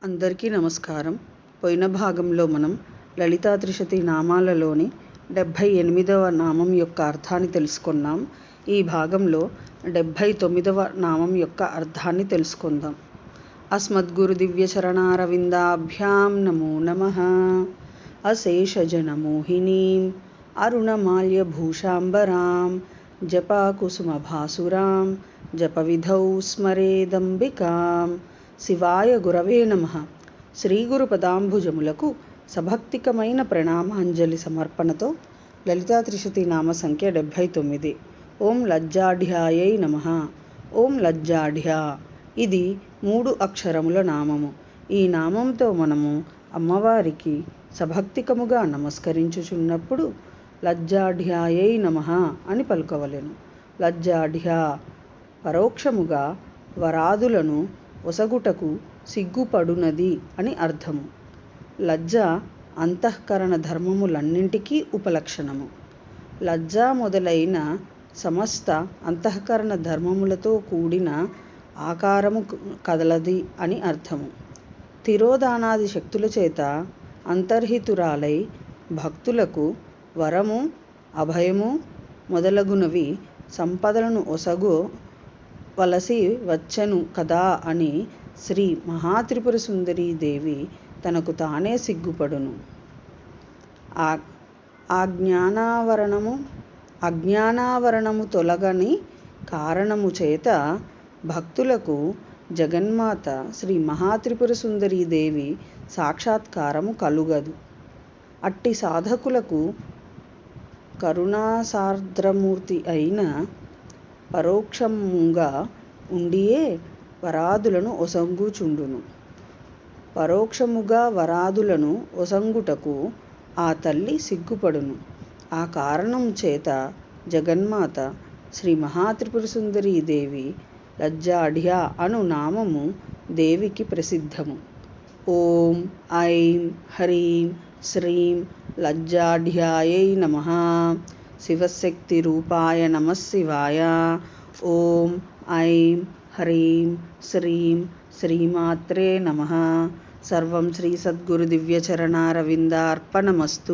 అందరికీ నమస్కారం. పోయిన భాగంలో మనం లలితా త్రిశతి నామాలలోని 78వ నామం యొక్క అర్థాన్ని తెలుసుకున్నాం. ఈ భాగంలో 79వ నామం యొక్క అర్థాన్ని తెలుసుకుందాం. అస్మద్గురు దివ్య చరణారవిందాభ్యాం నమో నమః. అశేషజనమోహినీం అరుణమాల్యభూషాంబరాం జపాకుసుమభాసురాం జపవిధౌ స్మరేదంబికాం. శివాయ గురవే నమః. శ్రీ గురు పదాంబుజములకు సభక్తికమైన ప్రణామాంజలి సమర్పణతో లలితా త్రిశతి నామ సంఖ్య 79. ఓం లజ్జాఢ్యాయై నమః. ఓం లజ్జాఢ్యా ఇది 3 అక్షరముల నామము. ఈ నామంతో మనము అమ్మవారికి సభక్తికముగా నమస్కరించుచున్నప్పుడు లజ్జాఢ్యాయై నమః అని పలుకవలెను. లజ్జాఢ్యా పరోక్షముగా వరాదులను ఒసగుటకు సిగ్గుపడునది అని అర్థము. లజ్జ అంతఃకరణ ధర్మములన్నింటికీ ఉపలక్షణము. లజ్జ మొదలైన సమస్త అంతఃకరణ ధర్మములతో కూడిన ఆకారము కదలది అని అర్థము. తిరోధానాది శక్తుల చేత అంతర్హితురాలై భక్తులకు వరము, అభయము మొదలగునవి సంపదలను ఒసగు వలసి వచ్చెను కదా అని శ్రీ మహాత్రిపుర సుందరీ దేవి తనకు తానే సిగ్గుపడును. అజ్ఞానావరణము తొలగని కారణము చేత భక్తులకు జగన్మాత శ్రీ మహాత్రిపుర సుందరీ దేవి సాక్షాత్కారము కలుగదు. అట్టి సాధకులకు కరుణాసార్ద్రమూర్తి అయిన పరోక్షముగా ఉండియే వరాదులను ఒసంగుచుండును. పరోక్షముగా వరాదులను ఒసంగుటకు ఆ తల్లి సిగ్గుపడును. ఆ కారణం చేత జగన్మాత శ్రీ మహాత్రిపుర సుందరీ దేవి లజ్జాఢ్యా అను నామము దేవికి ప్రసిద్ధము. ఓం ఐం హ్రీం శ్రీం లజ్జాఢ్యాయై నమః. శివశక్తి రూపాయ నమః శివాయ. ఓం ఐం హ్రీం శ్రీం శ్రీమాత్రే నమః. సర్వం శ్రీ సద్గురు దివ్య చరణారవిందార్పణమస్తు.